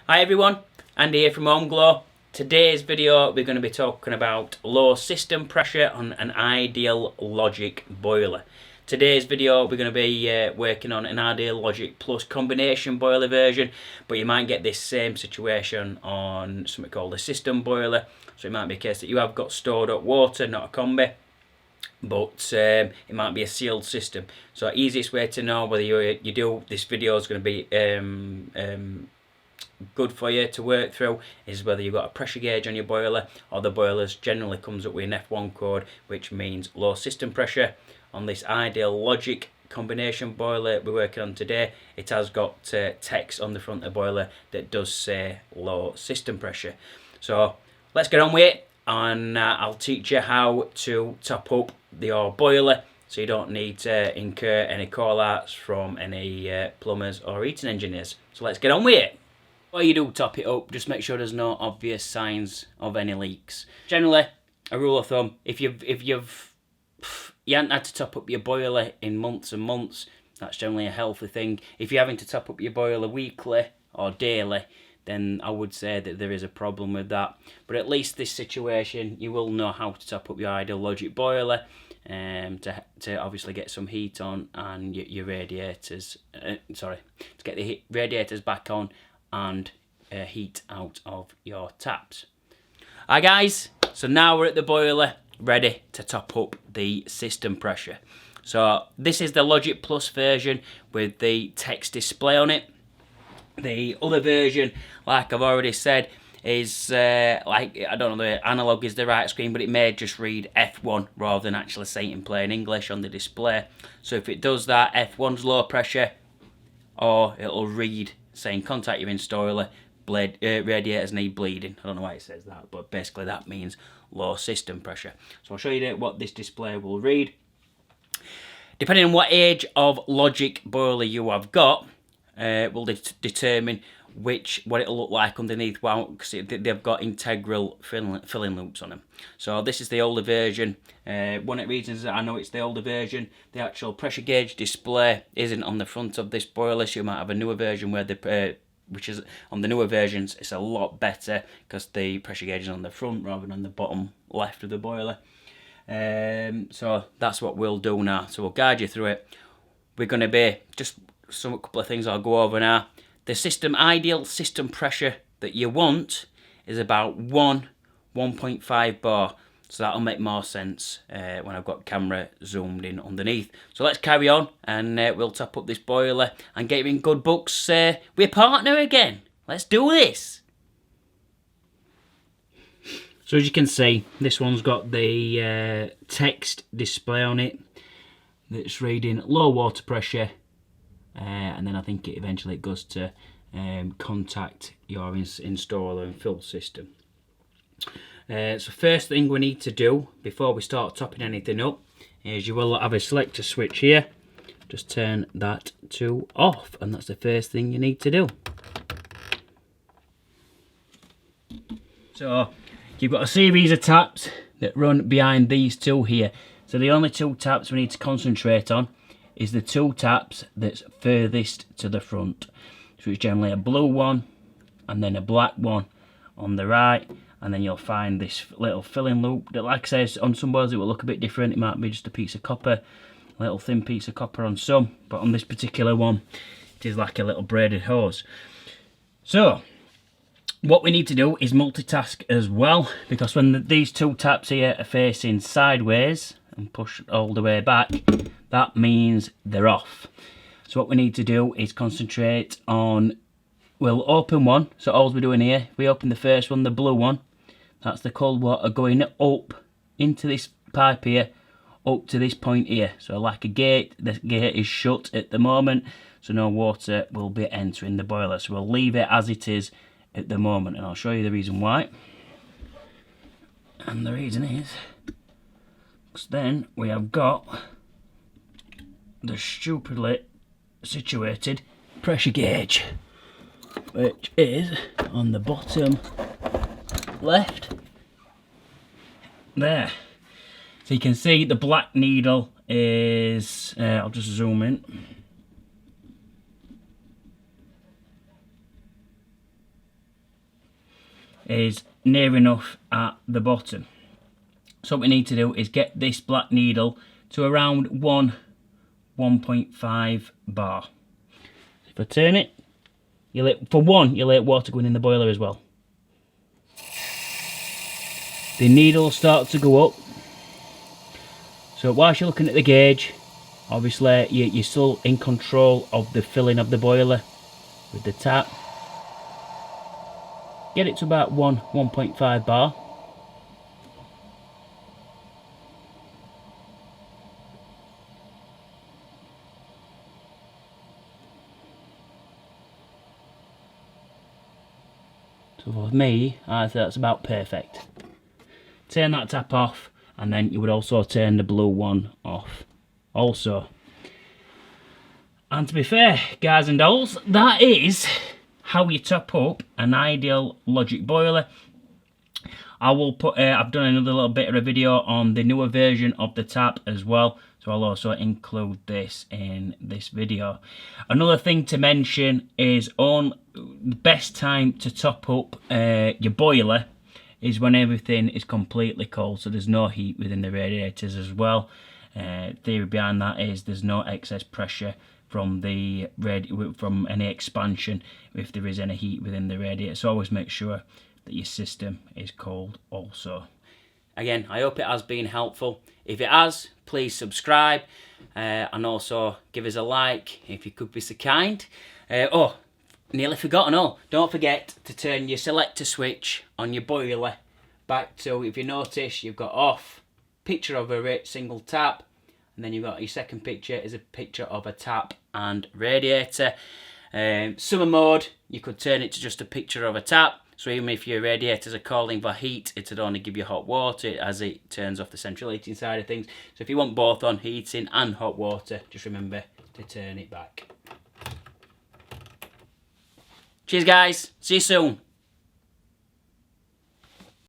Hi everyone, Andy here from Home Glow. Today's video we're going to be talking about low system pressure on an ideal logic boiler. Today's video we're going to be working on an ideal logic plus combination boiler version, but you might get this same situation on something called a system boiler. So it might be a case that you have got stored up water, not a combi, but it might be a sealed system. So easiest way to know whether you do this video is going to be good for you to work through is whether you've got a pressure gauge on your boiler, or the boilers generally comes up with an F1 code, which means low system pressure. On this ideal logic combination boiler we're working on today, it has got text on the front of the boiler that does say low system pressure. So let's get on with it, and I'll teach you how to top up your boiler so you don't need to incur any call outs from any plumbers or heating engineers. So let's get on with it. While you do top it up, just make sure there's no obvious signs of any leaks. Generally, a rule of thumb, if you haven't had to top up your boiler in months and months, that's generally a healthy thing. If you're having to top up your boiler weekly or daily, then I would say that there is a problem with that. But at least this situation, you will know how to top up your ideal logic boiler to obviously get some heat on and your radiators. To get the radiators back on and heat out of your taps. Hi guys, so now we're at the boiler ready to top up the system pressure. So this is the Logic Plus version with the text display on it. The other version, like I've already said, is I don't know the analog is the right screen, but it may just read F1 rather than actually say it in plain English on the display. So if it does that, F1's low pressure, or it'll read saying contact your installer, radiators need bleeding. I don't know why it says that, but basically that means low system pressure. So I'll show you what this display will read. Depending on what age of logic boiler you have got, will determine what it'll look like underneath. Well, because they've got integral filling loops on them. So this is the older version. One of the reasons that I know it's the older version, the actual pressure gauge display isn't on the front of this boiler, so you might have a newer version where which is on the newer versions, it's a lot better because the pressure gauge is on the front rather than on the bottom left of the boiler. So that's what we'll do now. So we'll guide you through it. We're going to be just a couple of things I'll go over now. The ideal system pressure that you want is about 1.5 bar. So that'll make more sense when I've got camera zoomed in underneath. So let's carry on, and we'll top up this boiler and get you in good books with your partner again. Let's do this. So as you can see, this one's got the text display on it that's reading low water pressure. And then I think eventually it goes to contact your installer and fill system. So first thing we need to do before we start topping anything up is you will have a selector switch here. Just turn that to off, and that's the first thing you need to do. So you've got a series of taps that run behind these two here. So the only two taps we need to concentrate on is the two taps that's furthest to the front. So it's generally a blue one and then a black one on the right, and then you'll find this little filling loop that, like I say, on some boilers it will look a bit different. It might be just a piece of copper, a little thin piece of copper on some, but on this particular one it is like a little braided hose. So what we need to do is multitask as well, because when these two taps here are facing sideways and push all the way back, that means they're off. So what we need to do is concentrate on, we'll open one. So all we're doing here, we open the first one, the blue one, that's the cold water going up into this pipe here, up to this point here. So like a gate, the gate is shut at the moment, so no water will be entering the boiler. So we'll leave it as it is at the moment, and I'll show you the reason why. And the reason is, because then we have got the stupidly situated pressure gauge, which is on the bottom left there. So you can see the black needle is, I'll just zoom in. is near enough at the bottom. So what we need to do is get this black needle to around 1.5 bar. If I turn it, you'll let water going in the boiler as well. The needle starts to go up. So whilst you're looking at the gauge, obviously you're still in control of the filling of the boiler with the tap. Get it to about 1.5 bar. So for me, I think that's about perfect. Turn that tap off, and then you would also turn the blue one off also. And to be fair, guys and dolls, that is how you top up an ideal logic boiler. I will put, I've done another little bit of a video on the newer version of the tap as well, so I'll also include this in this video. Another thing to mention is the best time to top up your boiler is when everything is completely cold, so there's no heat within the radiators as well. Theory behind that is there's no excess pressure from from any expansion if there is any heat within the radiator. So always make sure that your system is cold also. Again, I hope it has been helpful. If it has, please subscribe and also give us a like if you could be so kind. Nearly forgotten, don't forget to turn your selector switch on your boiler back to, if you notice, you've got off, picture of a single tap, and then you've got your second picture is a picture of a tap and radiator. Summer mode, you could turn it to just a picture of a tap, so even if your radiators are calling for heat, it would only give you hot water as it turns off the central heating side of things. So if you want both on, heating and hot water, just remember to turn it back. Cheers guys, see you soon.